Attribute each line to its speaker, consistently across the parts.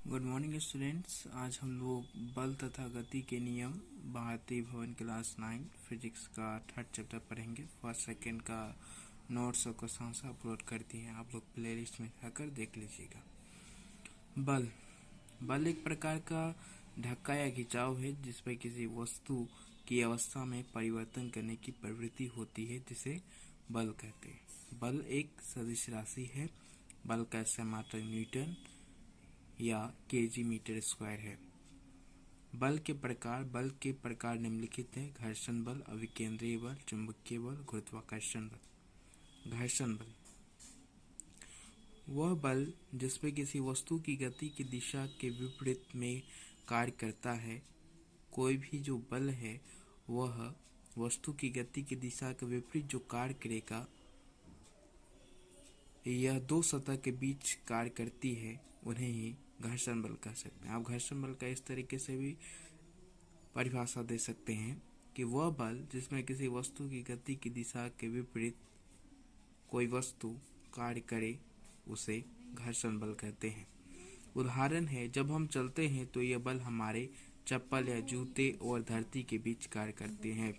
Speaker 1: Good morning students. आज हम लोग बल तथा गति के नियम भारतीय भवन क्लास 9 फिजिक्स का थर्ड चैप्टर पढ़ेंगे। फर्स्ट सेकंड का नोट्स और क्वेश्चंस अपलोड कर दिए हैं, आप लोग प्लेलिस्ट में जाकर देख लीजिएगा। बल एक प्रकार का धक्का या खिंचाव है जिसमें किसी वस्तु की अवस्था में परिवर्तन करने की प्रवृत्ति होती है, जिसे बल कहते हैं। बल एक सदिश राशि है। बल का मात्रक न्यूटन या केजी मीटर स्क्वायर है। बल के प्रकार निम्नलिखित है: घर्षण बल, अभिकेंद्रीय बल, चुंबकीय बल, गुरुत्वाकर्षण बल। घर्षण बल वह बल जिसमें किसी वस्तु की गति की दिशा के विपरीत में कार्य करता है। कोई भी जो बल है वह वस्तु की गति की दिशा के विपरीत जो कार्य करेगा, यह दो सतह के बीच कार्य करती है, उन्हें ही घर्षण बल कह सकते हैं। आप घर्षण बल का इस तरीके से भी परिभाषा दे सकते हैं कि वह बल जिसमें किसी वस्तु की गति की दिशा के विपरीत कोई वस्तु कार्य करे, उसे घर्षण बल कहते हैं। उदाहरण है, जब हम चलते हैं तो यह बल हमारे चप्पल या जूते और धरती के बीच कार्य करते हैं।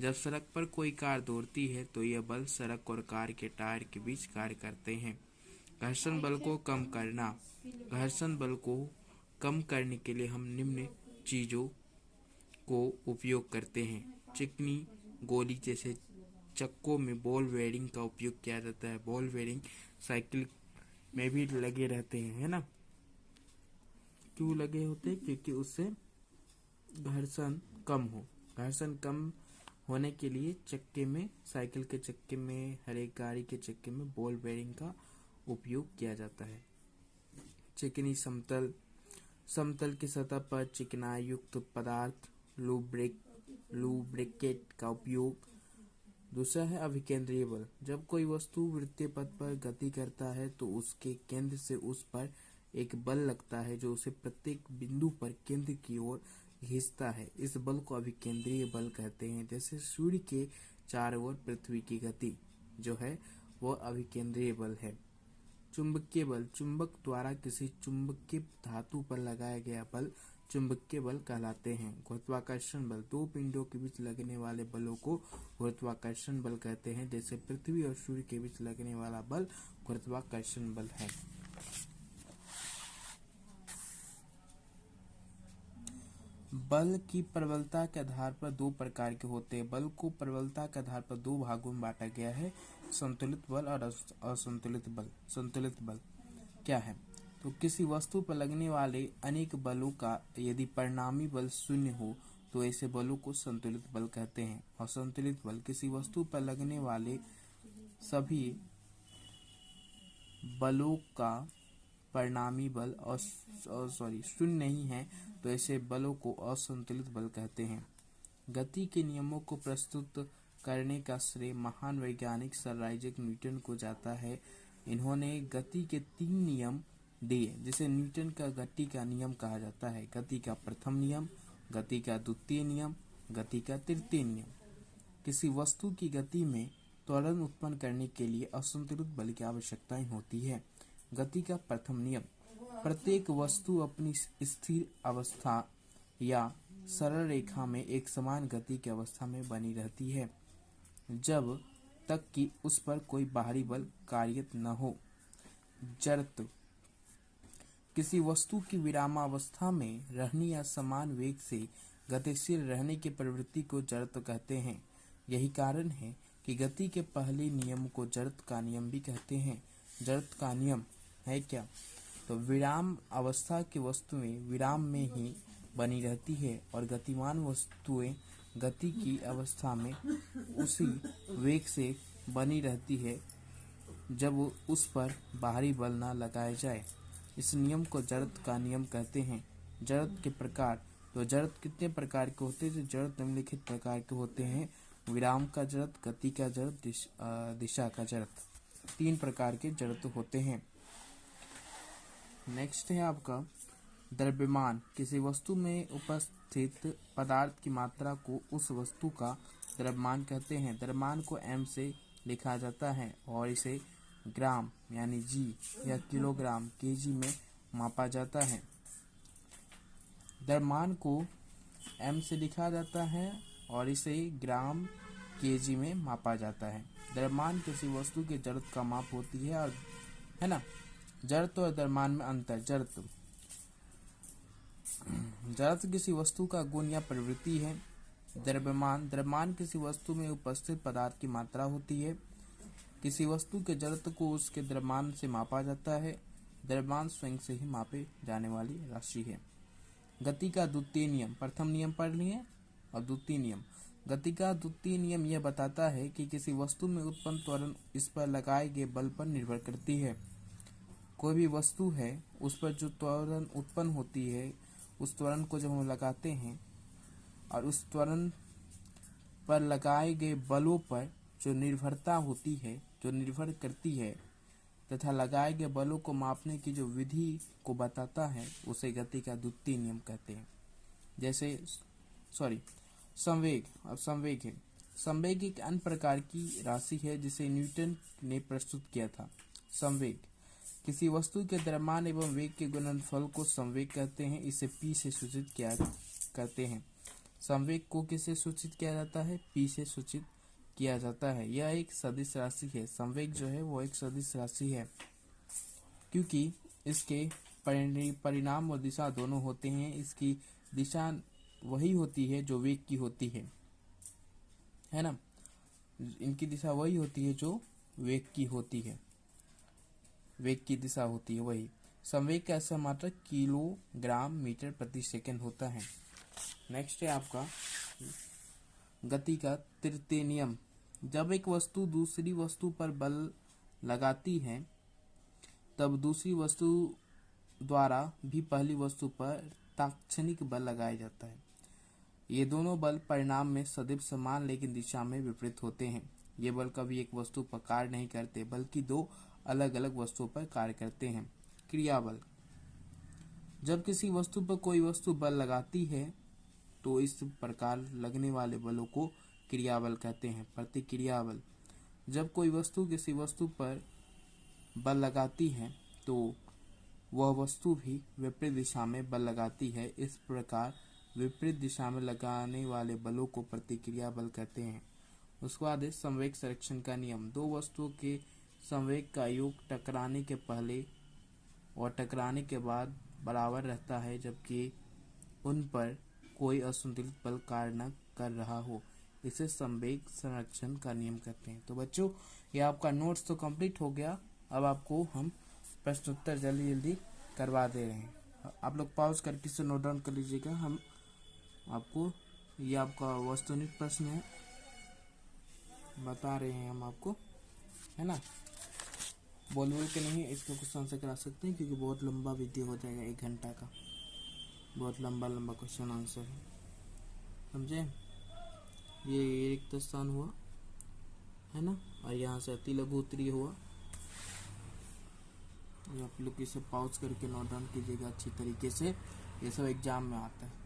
Speaker 1: जब सड़क पर कोई कार दौड़ती है तो यह बल सड़क और कार के टायर के बीच कार्य करते हैं। घर्षण बल को कम करना। घर्षण बल को कम करने के लिए हम निम्न चीजों को उपयोग करते हैं। चिकनी गोली जैसे चक्कों में बॉल बेयरिंग का उपयोग किया जाता है। बॉल बेयरिंग साइकिल में भी लगे रहते हैं, है ना। क्यों लगे होते हैं? क्योंकि उससे घर्षण कम हो। घर्षण कम होने के लिए चक्के में, साइकिल के चक्के में, हर एक गाड़ी के चक्के में बॉल बेयरिंग का उपयोग किया जाता है। चिकनी समतल की सतह पर चिकनाई युक्त पदार्थ लुब्रिकेट का उपयोग। दूसरा है अभिकेंद्रीय बल। जब कोई वस्तु वृत्तीय पथ पर गति करता है तो उसके केंद्र से उस पर एक बल लगता है जो उसे प्रत्येक बिंदु पर केंद्र की ओर खींचता है। इस बल को अभिकेंद्रीय बल कहते हैं। जैसे सूर्य के चारों ओर पृथ्वी की गति जो है वह अभिकेंद्रीय बल है। चुंबकीय बल। चुंबक द्वारा किसी चुंबकीय धातु पर लगाया गया बल चुंबकीय बल कहलाते हैं। गुरुत्वाकर्षण बल। दो पिंडों के बीच लगने वाले बलों को गुरुत्वाकर्षण बल कहते हैं। जैसे पृथ्वी और सूर्य के बीच लगने वाला बल गुरुत्वाकर्षण बल है। बल की प्रबलता के आधार पर दो प्रकार के होते हैं। बल को प्रबलता के आधार पर दो भागों में बांटा गया है: संतुलित बल और असंतुलित बल। संतुलित बल क्या है? तो किसी वस्तु पर लगने वाले अनेक बलों का यदि परिणामी बल शून्य हो तो ऐसे बलों को संतुलित बल कहते हैं। असंतुलित बल किसी वस्तु पर लगने वाले सभी बलों का परिणामी बल शून्य नहीं है तो ऐसे बलों को असंतुलित बल कहते हैं। गति के नियमों को प्रस्तुत करने का श्रेय महान वैज्ञानिक सर आइजैक न्यूटन को जाता है। इन्होंने गति के 3 नियम दिए जिसे न्यूटन का गति का नियम कहा जाता है: गति का प्रथम नियम, गति का द्वितीय नियम, गति का तृतीय नियम। किसी वस्तु की गति में त्वरण उत्पन्न करने के लिए असंतुलित बल की आवश्यकता होती है। गति का प्रथम नियम: प्रत्येक वस्तु अपनी स्थिर अवस्था या सरल रेखा में एक समान गति की अवस्था में बनी रहती है जब तक कि उस पर कोई बाहरी बल कार्यरत न हो। जड़त्व: किसी वस्तु की विरामावस्था में रहने या समान वेग से गतिशील रहने की प्रवृत्ति को जड़त्व कहते हैं। यही कारण है कि गति के पहले नियम को जड़त्व का नियम भी कहते हैं। जड़त्व का नियम है क्या? तो विराम अवस्था की वस्तुएं विराम में ही बनी रहती है और गतिमान वस्तुएं गति की अवस्था में उसी वेग से बनी रहती है जब उस पर बाहरी बल न लगाया जाए। इस नियम को जड़त्व का नियम कहते हैं। जड़त्व के प्रकार: तो जड़त्व कितने प्रकार के होते हैं? जड़त्व निम्नलिखित प्रकार के होते हैं: विराम का जड़त्व, गति का जड़त्व, दिशा का जड़त्व। 3 प्रकार के जड़त्व होते हैं। नेक्स्ट है आपका द्रव्यमान। किसी वस्तु में उपस्थित पदार्थ की मात्रा को उस वस्तु का द्रव्यमान कहते हैं। द्रव्यमान को m से लिखा जाता है और इसे ग्राम यानी जी या किलोग्राम केजी में मापा जाता है। द्रव्यमान को m से लिखा जाता है और इसे ग्राम केजी में मापा जाता है। द्रव्यमान किसी वस्तु के जड़त्व का माप होती है, और है ना। जड़त्व और द्रव्यमान में अंतर। जड़त्व किसी वस्तु का गुण या प्रवृत्ति है। द्रव्यमान किसी वस्तु में उपस्थित पदार्थ की मात्रा होती है। किसी वस्तु के जड़त्व को उसके द्रव्यमान से मापा जाता है। द्रव्यमान स्वयं से ही मापे जाने वाली राशि है। गति का द्वितीय नियम। प्रथम नियम पढ़ लिए और द्वितीय नियम। गति का द्वितीय नियम यह बताता है कि किसी वस्तु में उत्पन्न त्वरण इस पर लगाए गए बल पर निर्भर करती है। कोई भी वस्तु है, उस पर जो त्वरण उत्पन्न होती है, उस त्वरण को जब हम लगाते हैं और उस त्वरण पर लगाए गए बलों पर जो निर्भरता होती है, जो निर्भर करती है, तथा लगाए गए बलों को मापने की जो विधि को बताता है, उसे गति का द्वितीय नियम कहते हैं। जैसे संवेग। अब संवेग है। संवेग एक अन्य प्रकार की राशि है जिसे न्यूटन ने प्रस्तुत किया था। संवेग किसी वस्तु के द्रव्यमान एवं वेग के गुणनफल को संवेग कहते हैं। इसे p से सूचित किया करते हैं। संवेग को किससे सूचित किया जाता है? p से सूचित किया जाता है। यह एक सदिश राशि है। संवेग जो है वो एक सदिश राशि है, क्योंकि इसके परिणाम और दिशा दोनों होते हैं। इसकी दिशा वही होती है जो वेग की होती है ना। इनकी दिशा वही होती है जो वेग की होती है। वेग की दिशा होती है वही। संवेग का ऐसा मात्रक किलोग्राम मीटर प्रति सेकंड होता है। नेक्स्ट है आपका गति का तृतीय नियम। जब एक वस्तु दूसरी वस्तु पर बल लगाती है, तब दूसरी वस्तु द्वारा भी पहली वस्तु पर तात्क्षणिक बल लगाया जाता है। ये दोनों बल परिणाम में सदैव समान लेकिन दिशा में विपरीत होते हैं। ये बल कभी एक वस्तु पर कार्य नहीं करते, बल्कि दो अलग अलग वस्तुओं पर कार्य करते हैं। क्रियाबल। जब किसी वस्तु पर कोई वस्तु बल लगाती है, तो इस प्रकार लगने वाले बलों को क्रियाबल कहते हैं। प्रतिक्रिया बल। जब कोई वस्तु किसी वस्तु पर बल लगाती है, तो वह वस्तु भी विपरीत दिशा में बल लगाती है। इस प्रकार विपरीत दिशा में लगाने वाले बलों को प्रतिक्रिया बल कहते हैं। उसके बाद है संवेग संरक्षण का नियम। दो वस्तुओं के संवेग का योग टकराने के पहले और टकराने के बाद बराबर रहता है, जबकि उन पर कोई असंतुलित बल कार्य न कर रहा हो। इसे संवेग संरक्षण का नियम कहते हैं। तो बच्चों, ये आपका नोट्स तो कंप्लीट हो गया। अब आपको हम प्रश्न उत्तर जल्दी जल्दी करवा दे रहे हैं। आप लोग पॉज करके इसे नोट डाउन कर लीजिएगा। हम आपको, ये आपका वस्तुनिष्ठ प्रश्न है, बता रहे हैं हम आपको, है ना। बोल के नहीं, इसका क्वेश्चन आंसर करा सकते हैं, क्योंकि बहुत लंबा वीडियो हो जाएगा, 1 घंटा का। बहुत लंबा क्वेश्चन आंसर है, समझे। ये रिक्त स्थान हुआ, है ना, और यहाँ से अति लघु उत्तरीय हुआ। ये आप लोग इसे पॉज करके नोट डाउन कीजिएगा अच्छी तरीके से। ये सब एग्जाम में आता है।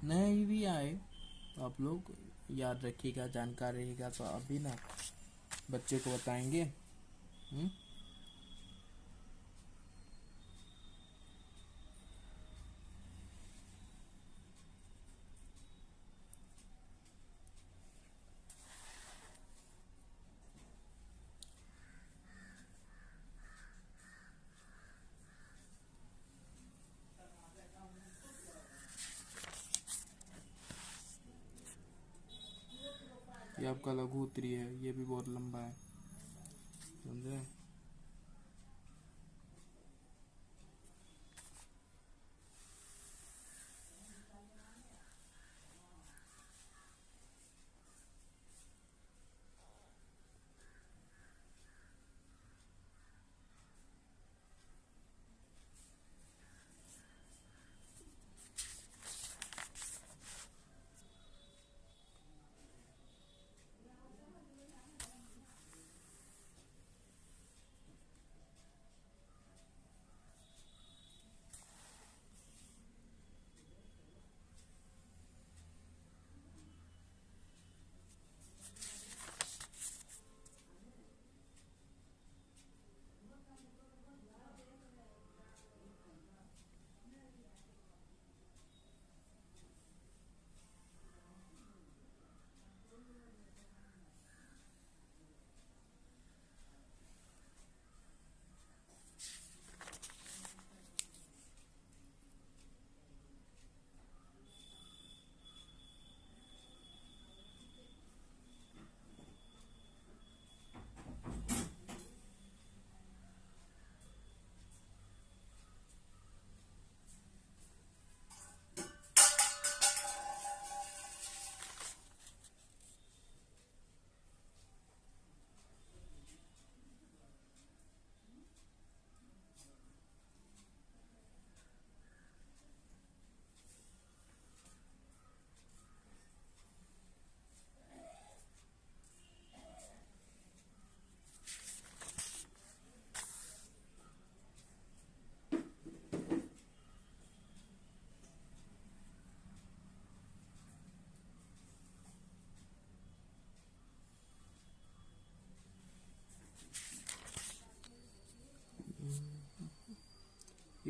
Speaker 1: नहीं भी आए तो आप लोग याद रखिएगा, जानकार रहेगा तो अभी ना बच्चे को बताएंगे। ये आपका लघु उत्तरीय है, ये भी बहुत लंबा है, समझे।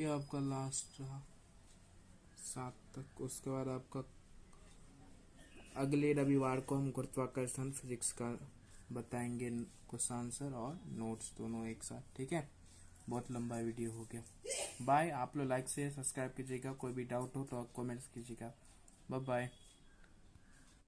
Speaker 1: ये आपका लास्ट रहा 7 तक। उसके बाद आपका अगले रविवार को हम गुरुत्वाकर्षण फिजिक्स का बताएंगे क्वेश्चन आंसर और नोट्स दोनों एक साथ। ठीक है, बहुत लंबा वीडियो हो गया। बाय। आप लोग लाइक से सब्सक्राइब कीजिएगा, कोई भी डाउट हो तो कमेंट्स कीजिएगा। Bye bye.